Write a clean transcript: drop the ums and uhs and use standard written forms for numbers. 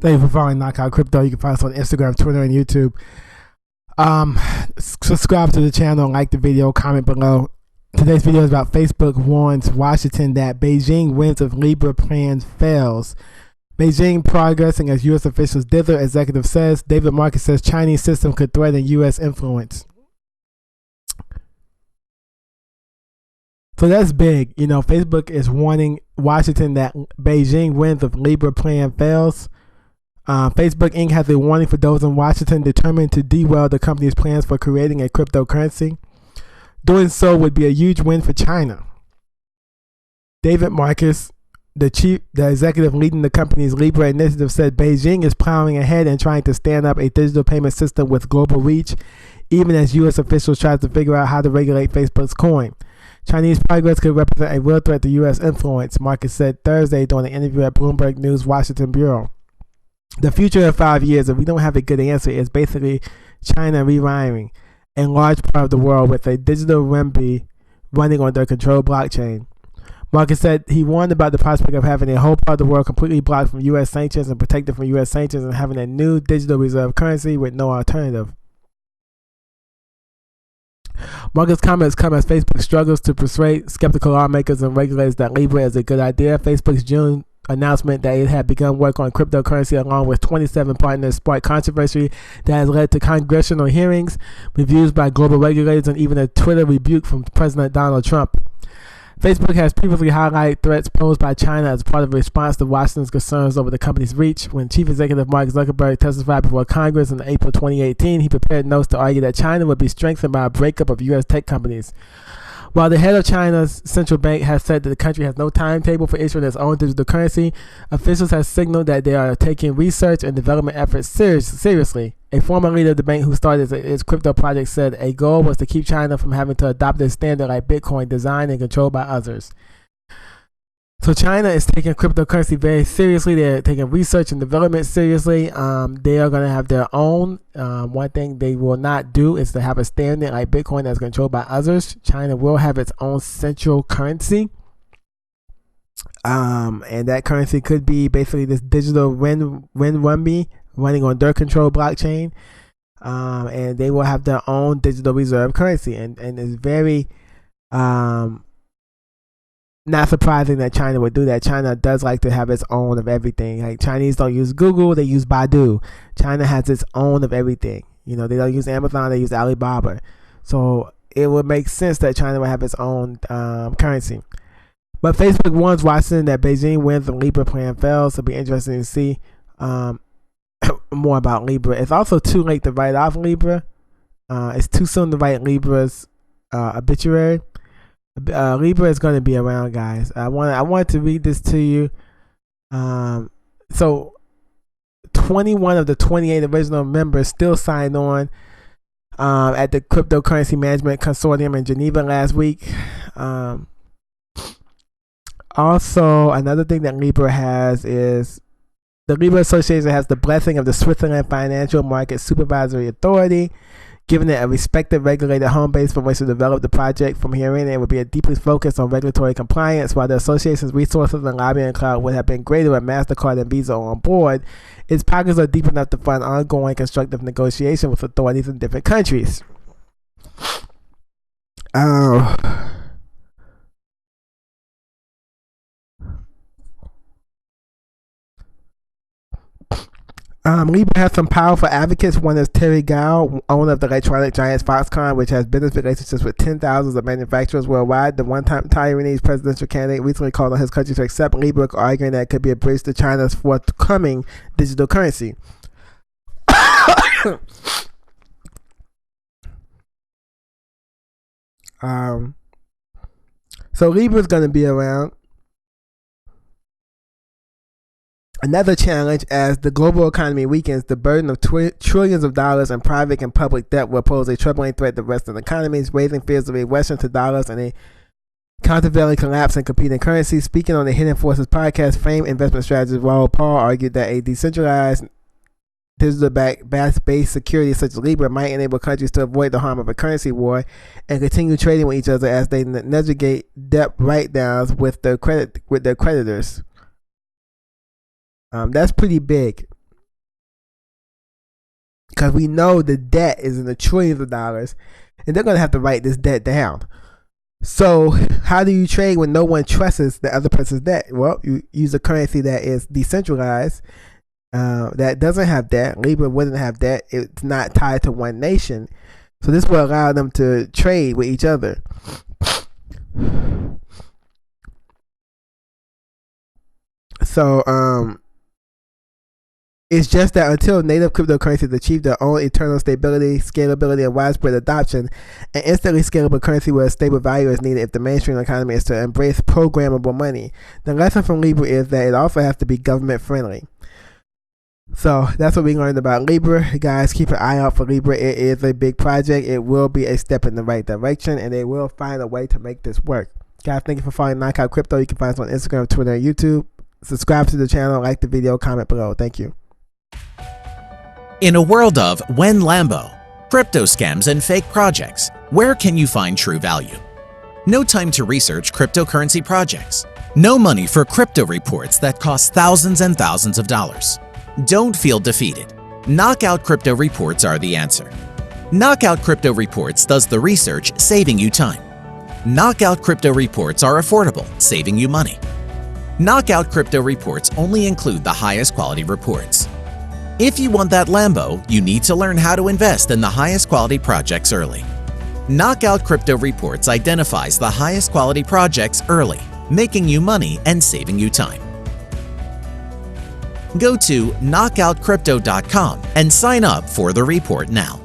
Thank you for following Knockout Crypto. You can find us on Instagram, Twitter, and YouTube. Subscribe to the channel, like the video, comment below. Today's video is about Facebook warns Washington that Beijing wins if Libra plan fails. Beijing progressing as U.S. officials dither, executive says. David Marcus says Chinese system could threaten U.S. influence. So that's big. You know, Facebook is warning Washington that Beijing wins if Libra plan fails. Facebook Inc. has a warning for those in Washington determined to derail the company's plans for creating a cryptocurrency. Doing so would be a huge win for China. David Marcus, the executive leading the company's Libra initiative, said Beijing is plowing ahead and trying to stand up a digital payment system with global reach, even as U.S. officials try to figure out how to regulate Facebook's coin. Chinese progress could represent a real threat to U.S. influence, Marcus said Thursday during an interview at Bloomberg News Washington Bureau. The future in 5 years, if we don't have a good answer, is basically China rewiring a large part of the world with a digital renminbi running on their controlled blockchain. Marcus said he warned about the prospect of having a whole part of the world completely blocked from U.S. sanctions and protected from U.S. sanctions and having a new digital reserve currency with no alternative. Marcus' comments come as Facebook struggles to persuade skeptical lawmakers and regulators that Libra is a good idea. Facebook's June announcement that it had begun work on cryptocurrency along with 27 partners sparked controversy that has led to congressional hearings, reviews by global regulators, and even a Twitter rebuke from President Donald Trump. Facebook has previously highlighted threats posed by China as part of a response to Washington's concerns over the company's reach. When Chief Executive Mark Zuckerberg testified before Congress in April 2018, he prepared notes to argue that China would be strengthened by a breakup of U.S. tech companies. While the head of China's central bank has said that the country has no timetable for issuing its own digital currency, officials have signaled that they are taking research and development efforts seriously. A former leader of the bank who started its crypto project said a goal was to keep China from having to adopt a standard like Bitcoin designed and controlled by others. So China is taking cryptocurrency very seriously. They're taking research and development seriously. They are going to have their own. One thing they will not do is to have a standard like Bitcoin that's controlled by others. China will have its own central currency. And that currency could be basically this digital renminbi running on their controlled blockchain. And they will have their own digital reserve currency. And it's very... not surprising that China would do that. China does like to have its own of everything. Like Chinese don't use Google, they use Baidu. China has its own of everything. You know, they don't use Amazon, they use Alibaba. So it would make sense that China would have its own currency. But Facebook warns Washington that Beijing wins the Libra plan fails. It'll be interesting to see more about Libra. It's also too late to write off Libra. It's too soon to write Libra's obituary. Libra is going to be around, guys. I want to read this to you. So 21 of the 28 original members still signed on at the Cryptocurrency Management Consortium in Geneva last week. Also, another thing that Libra has is the Libra Association has the blessing of the Switzerland Financial Market Supervisory Authority, giving it a respected regulated home base from which to develop the project. From here in, it would be a deeply focused on regulatory compliance. While the association's resources and lobbying clout would have been greater with MasterCard and Visa on board, its pockets are deep enough to fund ongoing constructive negotiation with authorities in different countries. Libra has some powerful advocates. One is Terry Gao, owner of the electronic giant Foxconn, which has business relationships with 10,000s of manufacturers worldwide. The one-time Taiwanese presidential candidate recently called on his country to accept Libra, arguing that it could be a bridge to China's forthcoming digital currency. So Libra is going to be around. Another challenge: as the global economy weakens, the burden of trillions of dollars in private and public debt will pose a troubling threat to Western economies, raising fears of a Western to dollars and a countervailing collapse in competing currencies. Speaking on the Hidden Forces podcast, famed investment strategist Raoul Paul argued that a decentralized digital-based security such as Libra might enable countries to avoid the harm of a currency war and continue trading with each other as they navigate debt write-downs with their creditors. That's pretty big. because we know the debt is in the trillions of dollars, and they're going to have to write this debt down. So how do you trade when no one trusts the other person's debt? Well, you use a currency that is decentralized, that doesn't have debt. Libra wouldn't have debt. It's not tied to one nation. So this will allow them to trade with each other. So it's just that until native cryptocurrencies achieve their own eternal stability, scalability, and widespread adoption, an instantly scalable currency with a stable value is needed if the mainstream economy is to embrace programmable money. The lesson from Libra is that it also has to be government friendly. So that's what we learned about Libra. Guys, keep an eye out for Libra. It is a big project. It will be a step in the right direction, and they will find a way to make this work. Guys, thank you for following Knockout Crypto. You can find us on Instagram, Twitter, and YouTube. Subscribe to the channel, like the video, comment below. Thank you. In a world of when Lambo, crypto scams, and fake projects, where can you find true value? No time to research cryptocurrency projects. No money for crypto reports that cost thousands and thousands of dollars. Don't feel defeated. Knockout Crypto Reports are the answer. Knockout Crypto Reports does the research, saving you time. Knockout Crypto Reports are affordable, saving you money. Knockout Crypto Reports only include the highest quality reports. If you want that Lambo, you need to learn how to invest in the highest quality projects early. Knockout Crypto Reports identifies the highest quality projects early, making you money and saving you time. Go to knockoutcrypto.com and sign up for the report now.